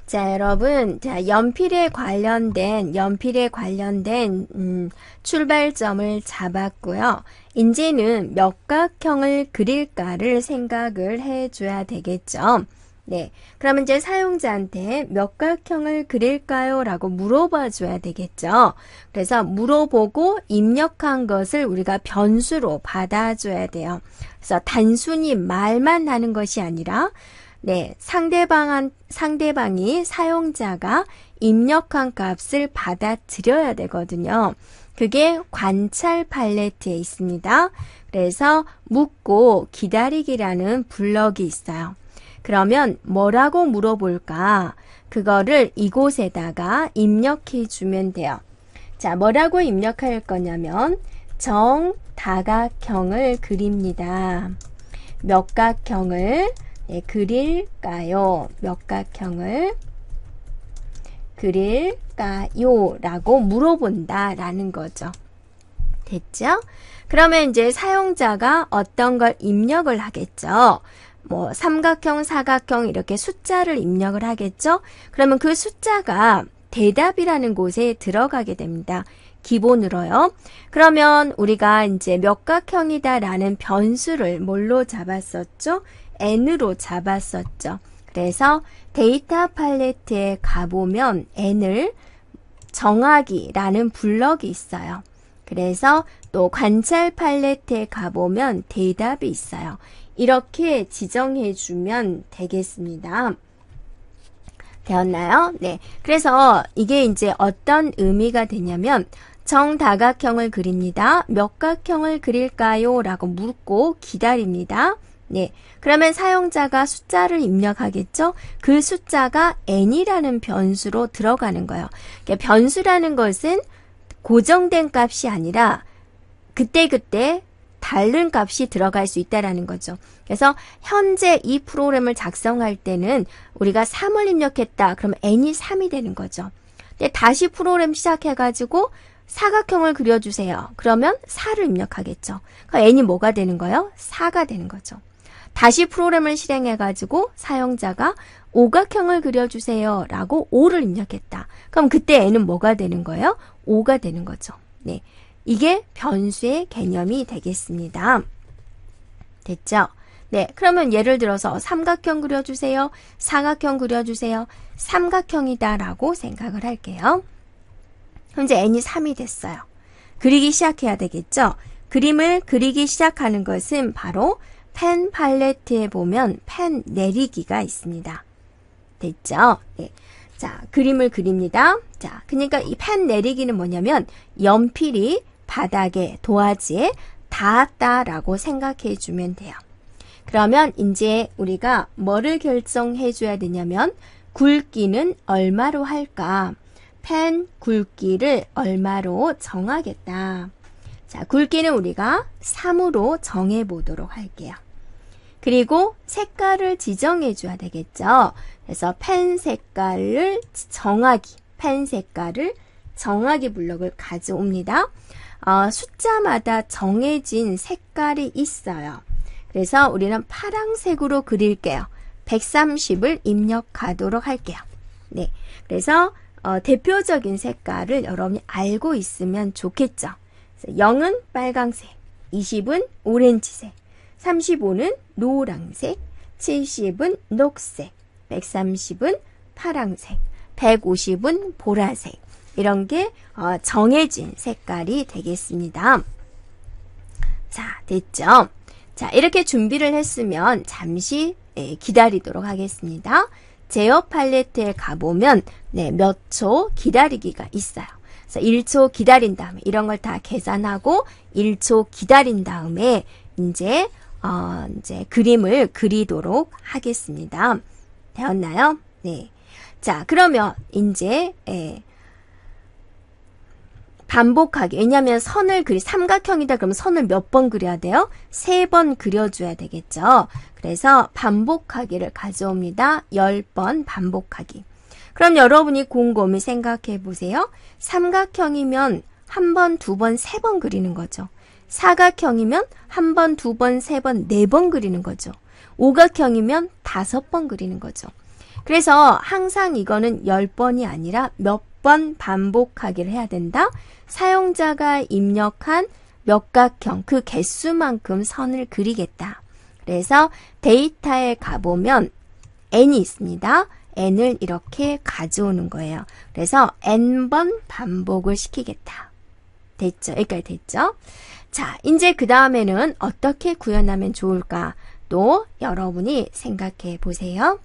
자, 여러분, 자, 연필에 관련된 출발점을 잡았고요. 이제는 몇 각형을 그릴까를 생각을 해줘야 되겠죠. 네, 그러면 이제 사용자한테 몇 각형을 그릴까요? 라고 물어봐 줘야 되겠죠. 그래서 물어보고 입력한 것을 우리가 변수로 받아줘야 돼요. 그래서 단순히 말만 하는 것이 아니라 네, 상대방이 사용자가 입력한 값을 받아들여야 되거든요. 그게 관찰 팔레트에 있습니다. 그래서 묻고 기다리기라는 블럭이 있어요. 그러면 뭐라고 물어볼까? 그거를 이곳에다가 입력해 주면 돼요. 자, 뭐라고 입력할 거냐면 정다각형을 그립니다. 몇 각형을 그릴까요? 몇 각형을 그릴까요? 라고 물어본다 라는 거죠. 됐죠? 그러면 이제 사용자가 어떤 걸 입력을 하겠죠? 뭐 삼각형, 사각형 이렇게 숫자를 입력을 하겠죠? 그러면 그 숫자가 대답이라는 곳에 들어가게 됩니다. 기본으로요. 그러면 우리가 이제 몇 각형이다 라는 변수를 뭘로 잡았었죠? n으로 잡았었죠. 그래서 데이터 팔레트에 가보면 n을 정하기라는 블럭이 있어요. 그래서 또 관찰 팔레트에 가보면 대답이 있어요. 이렇게 지정해 주면 되겠습니다. 되었나요? 네. 그래서 이게 이제 어떤 의미가 되냐면 정다각형을 그립니다. 몇 각형을 그릴까요? 라고 묻고 기다립니다. 네. 그러면 사용자가 숫자를 입력하겠죠? 그 숫자가 n이라는 변수로 들어가는 거예요. 그러니까 변수라는 것은 고정된 값이 아니라 그때그때 다른 값이 들어갈 수 있다라는 거죠. 그래서 현재 이 프로그램을 작성할 때는 우리가 3을 입력했다. 그러면 n이 3이 되는 거죠. 근데 다시 프로그램 시작해가지고 사각형을 그려주세요. 그러면 4를 입력하겠죠. 그러니까 n이 뭐가 되는 거예요? 4가 되는 거죠. 다시 프로그램을 실행해가지고 사용자가 오각형을 그려주세요. 라고 5를 입력했다. 그럼 그때 n은 뭐가 되는 거예요? 5가 되는 거죠. 네. 이게 변수의 개념이 되겠습니다. 됐죠? 네. 그러면 예를 들어서 삼각형 그려주세요. 사각형 그려주세요. 삼각형이다 라고 생각을 할게요. 현재 n이 3이 됐어요. 그리기 시작해야 되겠죠? 그림을 그리기 시작하는 것은 바로 펜 팔레트에 보면 펜 내리기가 있습니다. 됐죠? 네. 자, 그림을 그립니다. 자, 그러니까 이 펜 내리기는 뭐냐면 연필이 바닥에 도화지에 닿았다라고 생각해 주면 돼요. 그러면 이제 우리가 뭐를 결정해 줘야 되냐면 굵기는 얼마로 할까? 펜 굵기를 얼마로 정하겠다. 자, 굵기는 우리가 3으로 정해 보도록 할게요. 그리고 색깔을 지정해 줘야 되겠죠. 그래서 펜 색깔을 정하기 블럭을 가져옵니다. 숫자마다 정해진 색깔이 있어요. 그래서 우리는 파란색으로 그릴게요. 130을 입력하도록 할게요. 네, 그래서 대표적인 색깔을 여러분이 알고 있으면 좋겠죠. 0은 빨강색, 20은 오렌지색, 35는 노란색, 70은 녹색, 130은 파란색, 150은 보라색. 이런 게 정해진 색깔이 되겠습니다. 자, 됐죠? 자, 이렇게 준비를 했으면 잠시 기다리도록 하겠습니다. 제어 팔레트에 가보면 몇 초 기다리기가 있어요. 그래서 1초 기다린 다음에 이런 걸 다 계산하고 1초 기다린 다음에 이제 그림을 그리도록 하겠습니다. 되었나요? 네. 자, 그러면 이제 반복하게. 왜냐하면 삼각형이다 그러면 선을 몇 번 그려야 돼요? 3번 그려줘야 되겠죠. 그래서 반복하기를 가져옵니다. 10번 반복하기. 그럼 여러분이 곰곰이 생각해 보세요. 삼각형이면 1번, 2번, 3번 그리는 거죠. 사각형이면 1번, 2번, 3번, 4번 그리는 거죠. 오각형이면 5번 그리는 거죠. 그래서 항상 이거는 10번이 아니라 몇 번 반복하기를 해야 된다. 사용자가 입력한 몇각형 그 개수만큼 선을 그리겠다. 그래서 데이터에 가보면 n이 있습니다. n을 이렇게 가져오는 거예요. 그래서 n번 반복을 시키겠다. 됐죠? 여기까지 됐죠? 자, 이제 그 다음에는 어떻게 구현하면 좋을까? 또 여러분이 생각해 보세요.